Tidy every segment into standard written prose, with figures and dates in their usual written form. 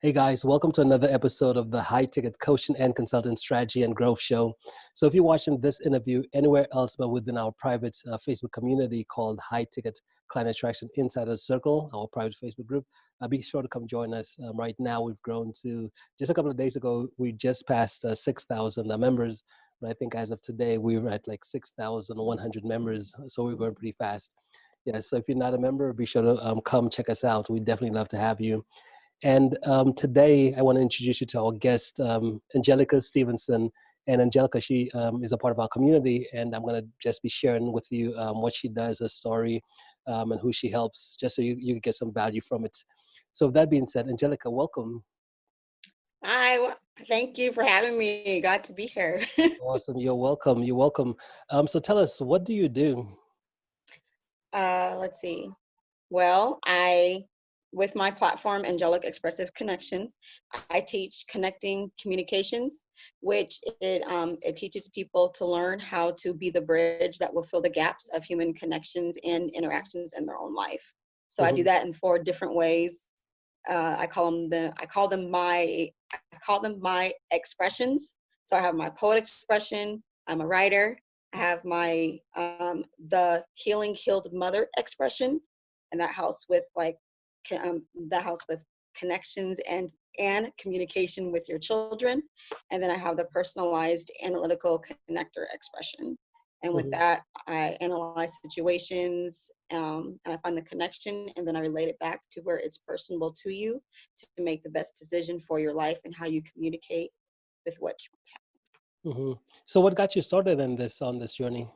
Hey guys, welcome to another episode of the High Ticket Coaching and Consultant Strategy and Growth Show. So, if you're watching this interview anywhere else but within our private Facebook community called High Ticket Client Attraction Insider Circle, our private Facebook group, be sure to come join us. Right now, we've grown to just a couple of days ago, we just passed 6,000 members. But I think as of today, we were at like 6,100 members. So, we're going pretty fast. Yeah, so if you're not a member, be sure to come check us out. We'd definitely love to have you. And today, I want to introduce you to our guest, Angelica Stevenson. And Angelica, she is a part of our community, and I'm going to just be sharing with you what she does, her story, and who she helps, just so you get some value from it. So, with that being said, Angelica, welcome. Hi, thank you for having me. Glad to be here. Awesome. You're welcome. You're welcome. So, tell us, what do you do? Let's see. With my platform, Angelic Expressive Connections, I teach connecting communications, which it teaches people to learn how to be the bridge that will fill the gaps of human connections and interactions in their own life. So I do Hmm. that in 4 different ways. I call them my expressions. So I have my poet expression. I'm a writer. I have my the healed mother expression, and that helps with connections and communication with your children. And then I have the personalized analytical connector expression. And with Hmm. that, I analyze situations, and I find the connection, and then I relate it back to where it's personable to you to make the best decision for your life and how you communicate with what you Hmm. So, what got you started in this on this journey?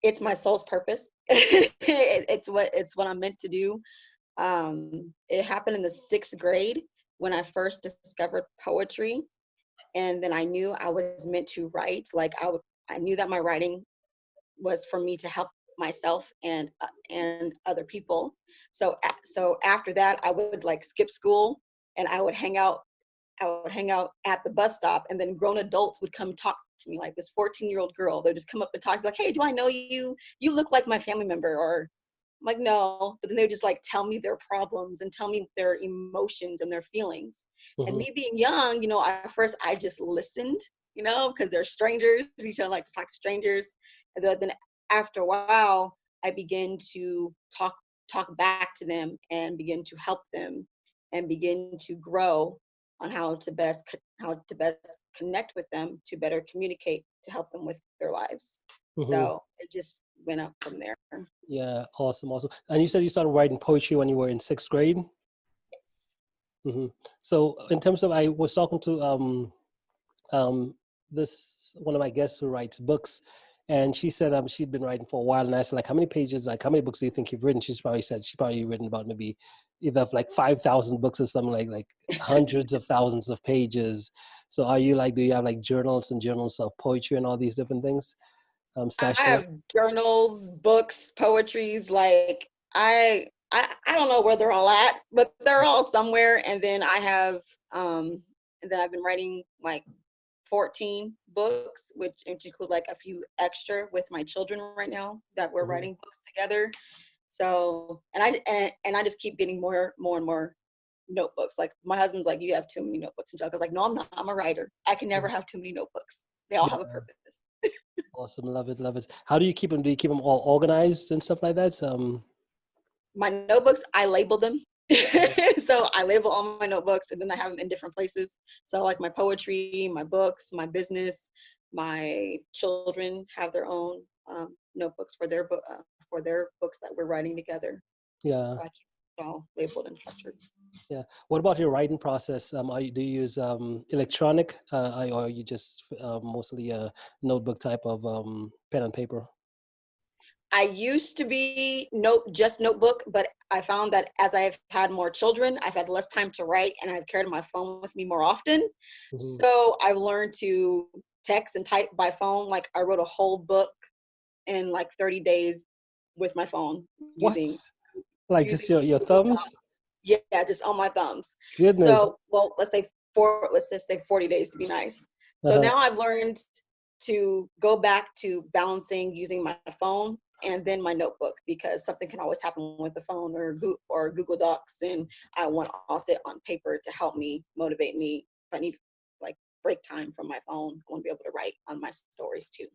it's my soul's purpose. It's what I'm meant to do. It happened in the 6th grade when I first discovered poetry, and then I knew I was meant to write. I knew that my writing was for me to help myself and other people. So after that, I would like skip school, and I would hang out at the bus stop, and then grown adults would come talk to me, like this 14-year-old girl. They'd just come up and talk, like, "Hey, do I know you? You look like my family member." Or I'm like, "No," but then they would just like tell me their problems and tell me their emotions and their feelings. And Hmm. me being young, at first I just listened, because they're strangers. Each other like to talk to strangers, and then after a while, I begin to talk back to them and begin to help them and begin to grow on how to best connect with them to better communicate to help them with their lives. Hmm. So it just went up from there. Yeah, awesome, awesome. And you said you started writing poetry when you were in 6th grade? Yes. Hmm. So in terms of, I was talking to um, this one of my guests who writes books, and she said she'd been writing for a while, and I said, like, how many pages, like how many books do you think you've written? She's probably said she probably written about maybe either like 5,000 books or something, like hundreds of thousands of pages. So are you like, do you have like journals of poetry and all these different things I stashed away? have journals, books, poetries. Like I don't know where they're all at, but they're all somewhere. And then I've been writing like 14 books, which include like a few extra with my children right now that we're Hmm. writing books together. So, and I just keep getting more and more notebooks. Like my husband's like, "You have too many notebooks," and Jessica's like, "No, I'm not. I'm a writer. I can never have too many notebooks. They all have a Yeah, purpose." awesome, love it, love it. How do you keep them? Do you keep them all organized and stuff like that? My notebooks, I label them. So I label all my notebooks, and then I have them in different places. So like my poetry, my books, my business, my children have their own notebooks for their books that we're writing together. Yeah. So I keep it all labeled and structured. Yeah. What about your writing process? Do you use electronic, or are you just mostly a notebook type of pen and paper? I used to be just notebook, but I found that as I've had more children, I've had less time to write, and I've carried my phone with me more often. Hmm. So I've learned to text and type by phone. Like I wrote a whole book in like 30 days with my phone What? using Like using just your Google thumbs? Docs. Yeah, just on my thumbs. Goodness. So, well, let's just say 40 days to be nice. So Uh-huh. now I've learned to go back to balancing using my phone and then my notebook, because something can always happen with the phone or Google Docs, and I want all it on paper to help me, motivate me. If I need like break time from my phone, I want to be able to write on my stories too.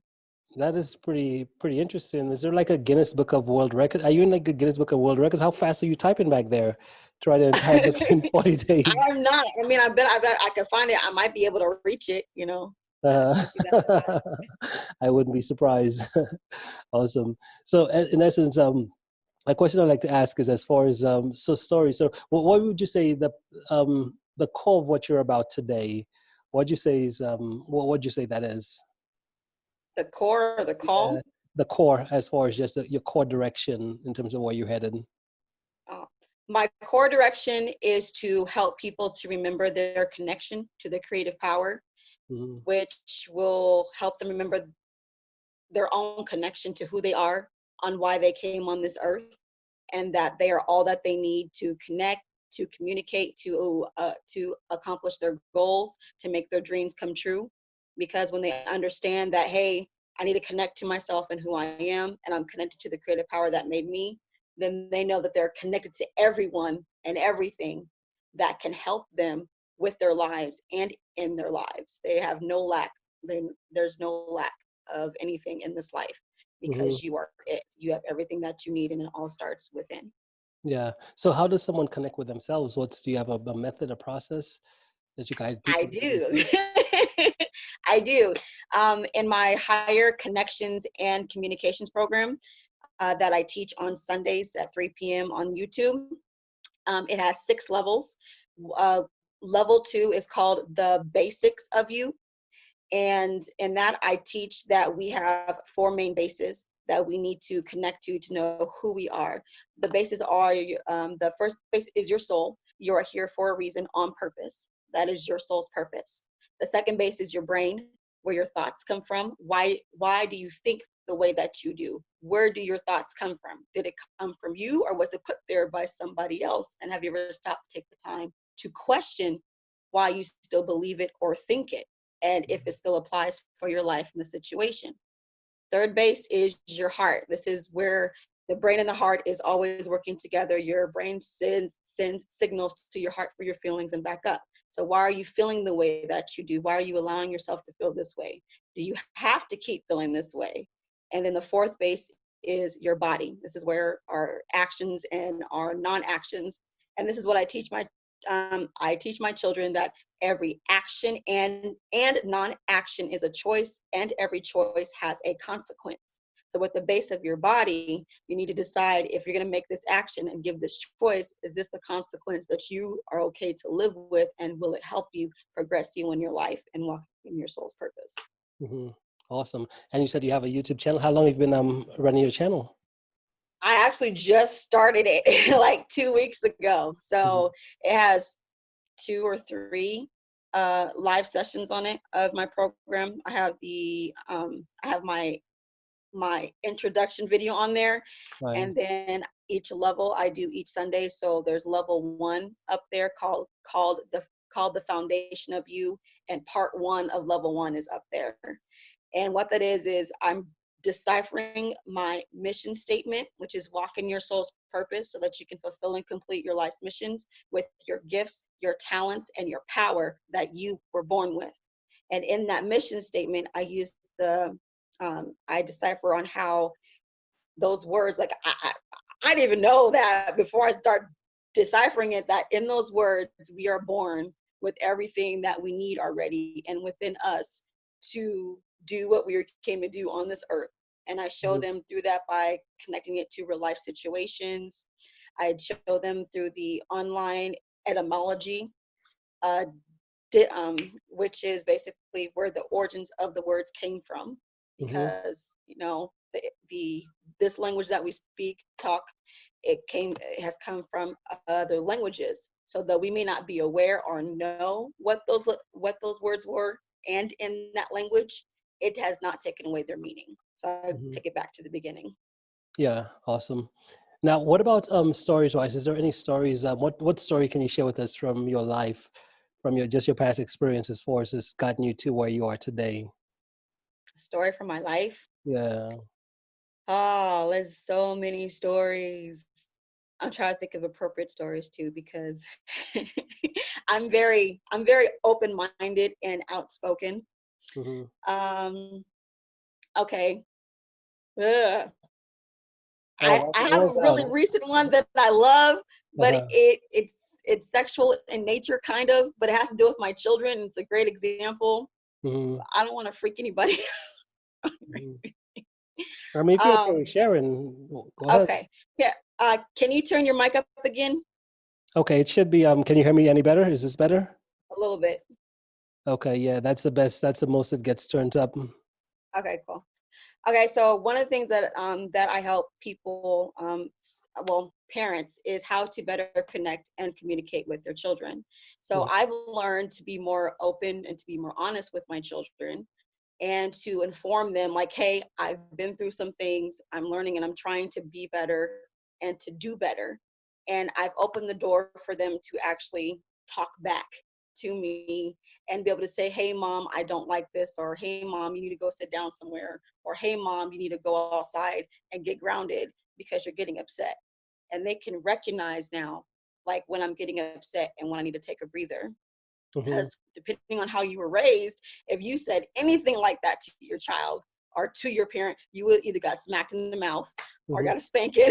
That is pretty interesting. Is there like a Guinness Book of World Records? Are you in like a Guinness Book of World Records? How fast are you typing back there to write an entire book in 40 days? I'm not. I mean, I bet I could find it. I might be able to reach it. Uh, Might be that fast. I wouldn't be surprised. Awesome. So in essence, a question I'd like to ask is as far as so stories. So what would you say the core of what you're about today? What'd you say is what would you say that is? The core or the Yeah, call. the core as far as just your core direction in terms of where you're headed. Uh, my core direction is to help people to remember their connection to their creative power, Mm-hmm. which will help them remember their own connection to who they are, on why they came on this earth, and that they are all that they need to connect, to communicate, to accomplish their goals, to make their dreams come true. Because when they understand that, hey, I need to connect to myself and who I am, and I'm connected to the creative power that made me, then they know that they're connected to everyone and everything that can help them with their lives and in their lives. They have no lack. There's no lack of anything in this life, Mm-hmm. because you are it. You have everything that you need, and it all starts within. Yeah. So how does someone connect with themselves? Do you have a method, a process that you guide I people do. through? I do. In my higher connections and communications program that I teach on Sundays at 3 p.m. on YouTube, it has 6 levels. Uh, Level 2 is called the basics of you. And in that, I teach that we have 4 main bases that we need to connect to know who we are. The bases are the first base is your soul. You are here for a reason, on purpose. That is your soul's purpose. The second base is your brain, where your thoughts come from. Why do you think the way that you do? Where do your thoughts come from? Did it come from you, or was it put there by somebody else? And have you ever stopped to take the time to question why you still believe it or think it, and if it still applies for your life and the situation? Third base is your heart. This is where the brain and the heart is always working together. Your brain sends signals to your heart for your feelings and back up. So why are you feeling the way that you do? Why are you allowing yourself to feel this way? Do you have to keep feeling this way? And then the fourth base is your body. This is where our actions and our non-actions. And this is what I teach my children, that every action and non-action is a choice, and every choice has a consequence. So with the base of your body, you need to decide, if you're going to make this action and give this choice, is this the consequence that you are okay to live with, and will it help you progress you in your life and walk in your soul's purpose? Hmm. Awesome. And you said you have a YouTube channel. How long have you been running your channel? I actually just started it like 2 weeks ago. Hmm. So it has 2 or 3 live sessions on it of my program. I have my introduction video on there, Right. and then each level I do each Sunday. So there's level 1 up there called the foundation of you, and part 1 of level 1 is up there. And what that is I'm deciphering my mission statement, which is walk in your soul's purpose so that you can fulfill and complete your life's missions with your gifts, your talents, and your power that you were born with. And in that mission statement, I decipher on how those words, like I didn't even know that before I start deciphering it, that in those words, we are born with everything that we need already and within us to do what we came to do on this earth. And I show Hmm. them through that by connecting it to real life situations. I show them through the online etymology, uh, which is basically where the origins of the words came from, Hmm. because the this language that we speak, talk, it has come from other languages. So though we may not be aware or know what those words were, and in that language, it has not taken away their meaning. So I Hmm. take it back to the beginning. Yeah. Awesome. Now, what about stories wise? Is there any stories? What story can you share with us from your life, from your past experience, as far as it's gotten you to where you are today? Story from my life. Yeah. Oh, there's so many stories. I'm trying to think of appropriate stories too because I'm very open-minded and outspoken. Hmm. Um, okay. Ugh. Oh, I have write a it really down. recent one that I love, but Uh-huh. it's sexual in nature kind of, but it has to do with my children. It's a great example. Hmm. I don't want to freak anybody. Hmm. I mean, if you're okay um, with sharing, go ahead. okay. Yeah. Can you turn your mic up again? Okay, it should be. Can you hear me any better? Is this better? A little bit. Okay, yeah, that's the best. That's the most it gets turned up. Okay, cool. Okay, so one of the things that I help people, well, parents, is how to better connect and communicate with their children. So Mhm. I've learned to be more open and to be more honest with my children, and to inform them like, hey, I've been through some things, I'm learning and I'm trying to be better and to do better. And I've opened the door for them to actually talk back to me and be able to say, hey mom, I don't like this, or hey mom, you need to go sit down somewhere, or hey mom, you need to go outside and get grounded because you're getting upset. And they can recognize now, like when I'm getting upset and when I need to take a breather, Mhm. because depending on how you were raised, if you said anything like that to your child or to your parent, you would either got smacked in the mouth or Mhm. got a spanking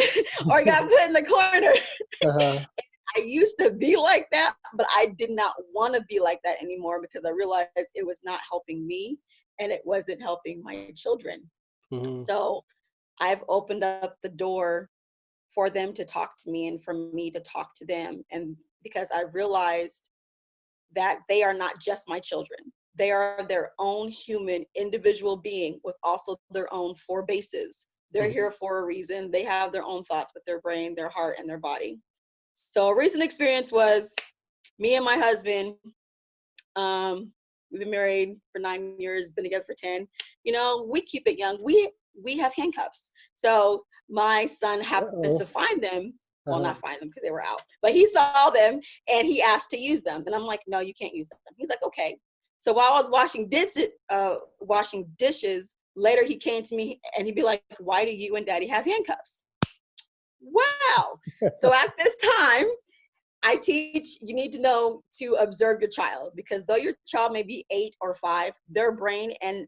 or got put in the corner. Uh-huh. I used to be like that, but I did not want to be like that anymore because I realized it was not helping me and it wasn't helping my children. Mhm. So I've opened up the door for them to talk to me and for me to talk to them. And because I realized that they are not just my children. They are their own human individual being with also their own four bases. They're Mhm. here for a reason. They have their own thoughts with their brain, their heart, and their body. So a recent experience was me and my husband. Um, we've been married for 9 years, been together for 10. You know, we keep it young. We have handcuffs. So my son happened to Uh-oh. find them. Well, Uh-huh. not find them because they were out, but he saw them and he asked to use them. And I'm like, no, you can't use them. He's like, okay. So while I was washing dishes, later he came to me and he'd be like, why do you and daddy have handcuffs? Wow. So at this time, I teach you need to know to observe your child, because though your child may be 8 or 5, their brain and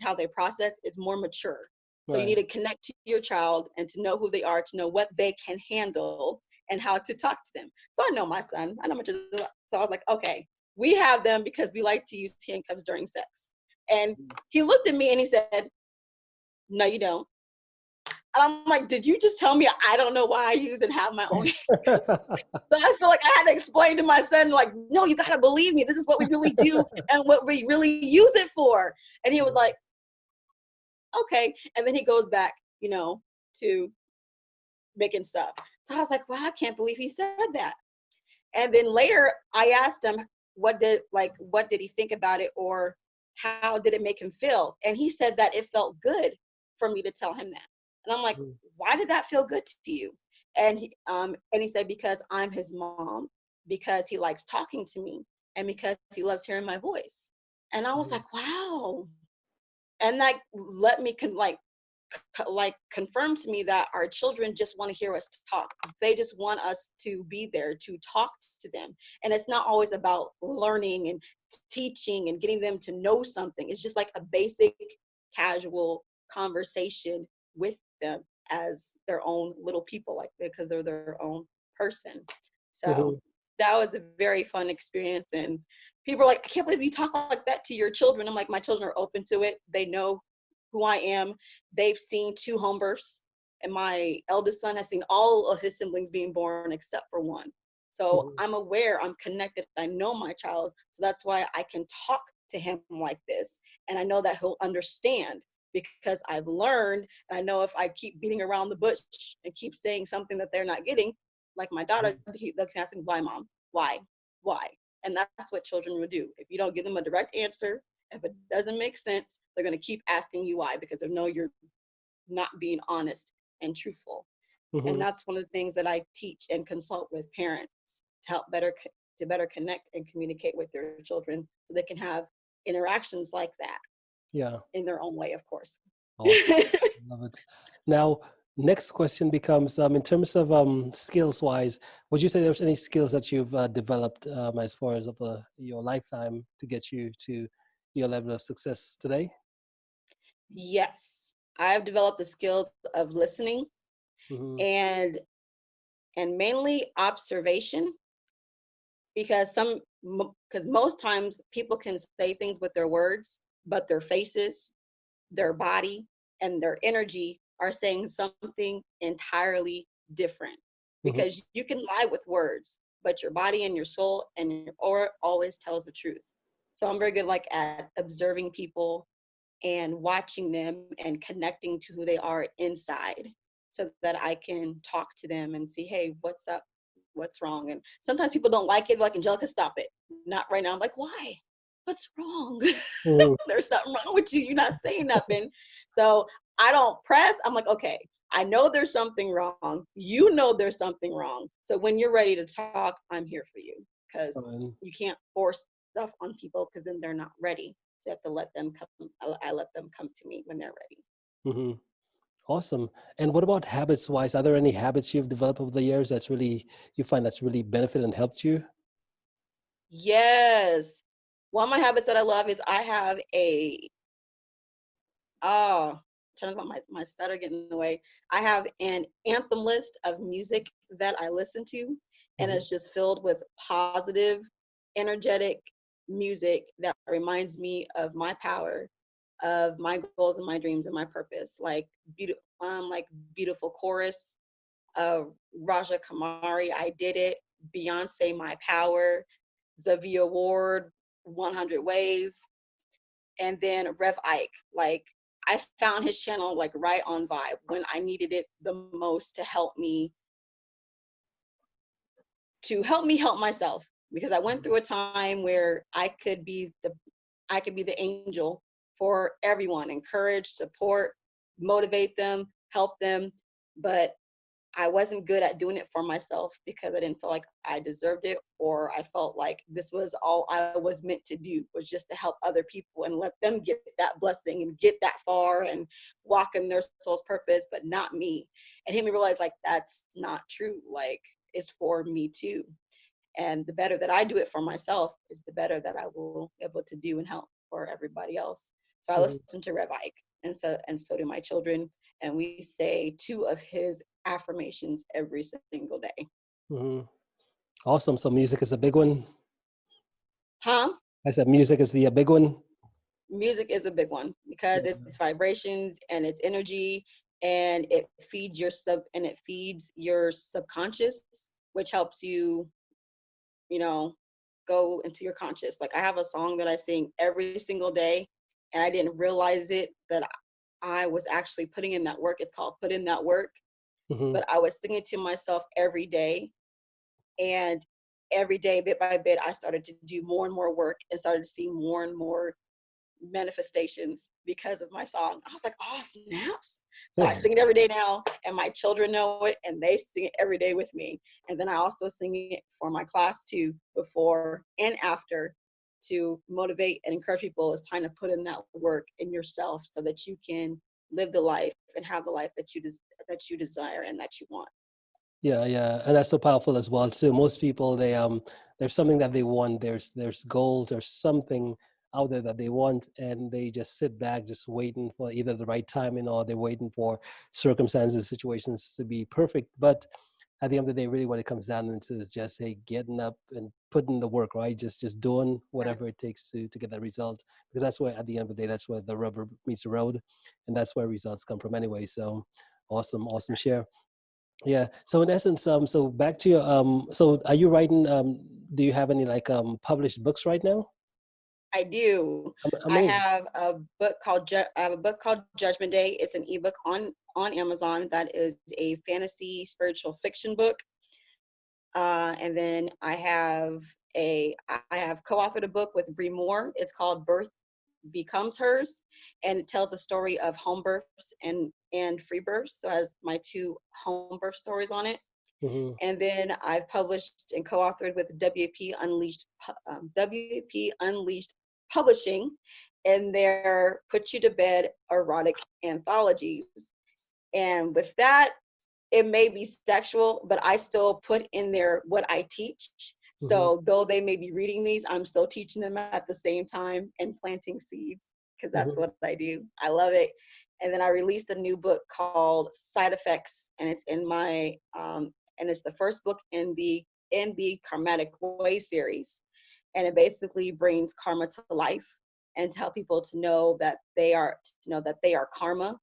how they process is more mature. So you need Right. to connect to your child and to know who they are, to know what they can handle and how to talk to them. So I know my son, I know my children. So I was like, okay, we have them because we like to use handcuffs during sex. And he looked at me and he said, no, you don't. And I'm like, did you just tell me I don't know why I use and have my own? So I feel like I had to explain to my son, like, no, you gotta believe me. This is what we really do and what we really use it for. And he was like, okay. And then he goes back, to making stuff. So I was like, wow, I can't believe he said that. And then later I asked him, what did he think about it, or how did it make him feel? And he said that it felt good for me to tell him that. And I'm like, Mhm. why did that feel good to you? And he said, because I'm his mom, because he likes talking to me, and because he loves hearing my voice. And I was Mhm. like, wow. And that let me confirm to me that our children just want to hear us talk. They just want us to be there to talk to them. And it's not always about learning and teaching and getting them to know something. It's just like a basic casual conversation with them as their own little people, like, because they're their own person. So Mhm. that was a very fun experience. And people are like, I can't believe you talk like that to your children. I'm like, my children are open to it. They know who I am. They've seen 2 home births, and my eldest son has seen all of his siblings being born except for one. So Mhm. I'm aware, I'm connected, I know my child. So that's why I can talk to him like this. And I know that he'll understand, because I've learned. And I know if I keep beating around the bush and keep saying something that they're not getting, like my daughter, they'll keep asking, why, mom? Why? Why? And that's what children will do. If you don't give them a direct answer, if it doesn't make sense, they're going to keep asking you why, because they know you're not being honest and truthful. And Mhm. that's one of the things that I teach and consult with parents to help better connect and communicate with their children so they can have interactions like that Yeah. in their own way, of course. Awesome. Love it. Now, next question becomes in terms of skills wise, would you say there's any skills that you've developed as far as of your lifetime to get you to your level of success today? Yes, I've developed the skills of listening Mm-hmm. and mainly observation, because because most times people can say things with their words, but their faces, their body, and their energy are saying something entirely different. Mm-hmm. Because you can lie with words, but your body and your soul and your aura always tells the truth. So I'm very good like at observing people and watching them and connecting to who they are inside, so that I can talk to them and see, hey, what's up? What's wrong? And sometimes people don't like it, like, Angelica, stop it. Not right now. I'm like, why? What's wrong? Mm-hmm. There's something wrong with you. You're not saying nothing. So I don't press. I'm like, okay, I know there's something wrong. You know there's something wrong. So when you're ready to talk, I'm here for you, because Fine. you can't force stuff on people because then they're not ready. So you have to let them come. I let them come to me when they're ready. Mm-hmm. Awesome. And what about habits wise? Are there any habits you've developed over the years that's really you find that's really benefited and helped you? Yes. One of my habits that I love is I have a oh, trying to let my stutter get in the way. I have an anthem list of music that I listen to, and Mm-hmm. it's just filled with positive, energetic music that reminds me of my power, of my goals and my dreams and my purpose. Like beautiful chorus of Raja Kamari, I Did It, Beyonce, My Power, Zavia Ward, 100 Ways, and then Rev Ike. Like, I found his channel like right on vibe when I needed it the most to help me help myself, because I went through a time where I could be the angel for everyone, encourage, support, motivate them, help them, but I wasn't good at doing it for myself because I didn't feel like I deserved it, or I felt like this was all I was meant to do, was just to help other people and let them get that blessing and get that far and walk in their soul's purpose, but not me. And him realize like that's not true. Like, it's for me too. And the better that I do it for myself is the better that I will be able to do and help for everybody else. So I Mm-hmm. listen to Rev Ike, and so do my children, and we say two of his affirmations every single day. Mm-hmm. Awesome. So music is a big one. Huh? I said music is the big one. Music is a big one because it's vibrations and it's energy, and it feeds your subconscious, which helps you, you know, go into your conscious. Like, I have a song that I sing every single day, and I didn't realize it that I was actually putting in that work. It's called Put in That Work. Mm-hmm. But I was singing to myself every day, and every day, bit by bit, I started to do more and more work and started to see more and more manifestations because of my song. I was like, oh, snaps. So I sing it every day now, and my children know it, and they sing it every day with me. And then I also sing it for my class too, before and after, to motivate and encourage people. It's time to put in that work in yourself so that you can live the life and have the life that you desire and that you want. Yeah, yeah, and that's so powerful as well too. Most people, there's something that they want. There's goals or something out there that they want, and they just sit back, just waiting for either the right timing or they're waiting for circumstances, situations to be perfect. But at the end of the day, really, what it comes down into is just hey, getting up and putting the work, right? Just doing Right. whatever it takes to get that result, because that's where at the end of the day, that's where the rubber meets the road, and that's where results come from anyway. So, awesome, awesome share. Yeah. So in essence, so back to your, so are you writing, do you have any like, published books right now? I do. I Amazing. have a book called I have a book called Judgment Day. It's an ebook on Amazon that is a fantasy spiritual fiction book. And then I have co-authored a book with Bree Moore. It's called Birth Becomes Hers, and it tells the story of home births and free births. So it has my two home birth stories on it. Hmm. And then I've published and co-authored with WP Unleashed Publishing in their Put You to Bed erotic anthologies. And with that, it may be sexual, but I still put in there what I teach. Hmm. So though they may be reading these, I'm still teaching them at the same time and planting seeds because that's Hmm. what I do. I love it. And then I released a new book called Side Effects, and it's in my and it's the first book in the Karmatic Way series, and it basically brings karma to life and tell people to know that they are karma,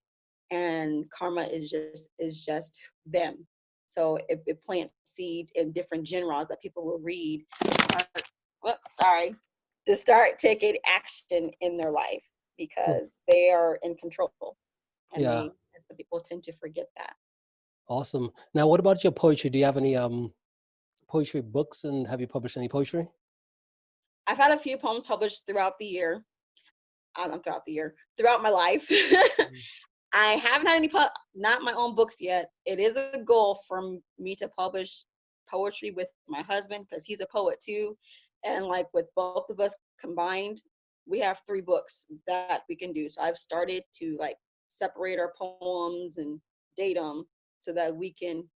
and karma is just them. So it plants seeds in different genres that people will read. Sorry, to start taking action in their life because they are in control, and Yeah, they as the people tend to forget that. awesome. Now, what about your poetry? Do you have any poetry books, and have you published any poetry? I've had a few poems published throughout the year. Throughout the year, throughout my life. Mhm. I haven't had not my own books yet. It is a goal for me to publish poetry with my husband because he's a poet too, and like with both of us combined, we have 3 books that we can do. So I've started to like separate our poems and date them so that we can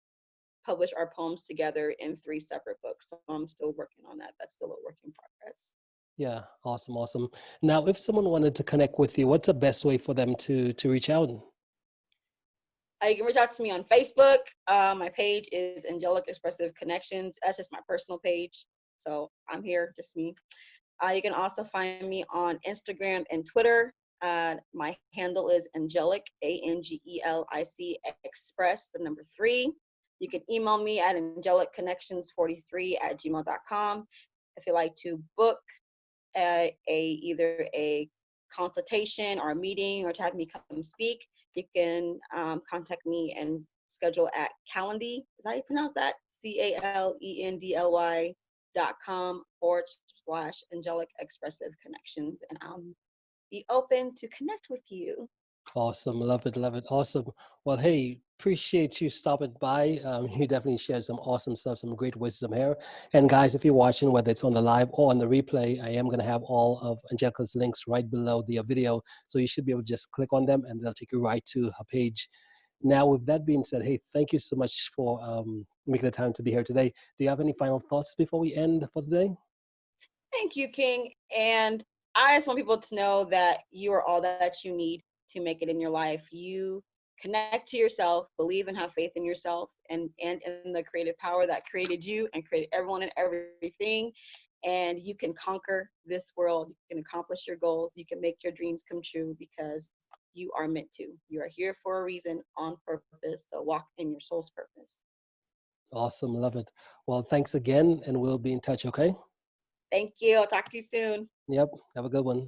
publish our poems together in 3 separate books. So I'm still working on that. That's still a work in progress. Yeah, awesome, awesome. Now, if someone wanted to connect with you, what's the best way for them to reach out? You can reach out to me on Facebook. My page is Angelic Expressive Connections. That's just my personal page. So I'm here, just me. You can also find me on Instagram and Twitter. My handle is Angelic, Angelic Express, the number 3. You can email me at angelicconnections43@gmail.com if you'd like to book either a consultation or a meeting or to have me come speak. You can contact me and schedule at Calendly. Is that how you pronounce that? CALENDLY.com /angelic expressive connections. And I'll be open to connect with you. Awesome. Love it. Love it. Awesome. Well, hey, appreciate you stopping by. You definitely shared some awesome stuff, some great wisdom here. And guys, if you're watching, whether it's on the live or on the replay, I am going to have all of Angelica's links right below the video. So you should be able to just click on them and they'll take you right to her page. Now, with that being said, hey, thank you so much for making the time to be here today. Do you have any final thoughts before we end for today? Thank you, King. And I just want people to know that you are all that you need to make it in your life. You connect to yourself, believe and have faith in yourself and in the creative power that created you and created everyone and everything. And you can conquer this world. You can accomplish your goals. You can make your dreams come true because you are meant to. You are here for a reason, on purpose. So walk in your soul's purpose. Awesome. Love it. Well, thanks again, and we'll be in touch, okay? Thank you. I'll talk to you soon. Yep. Have a good one.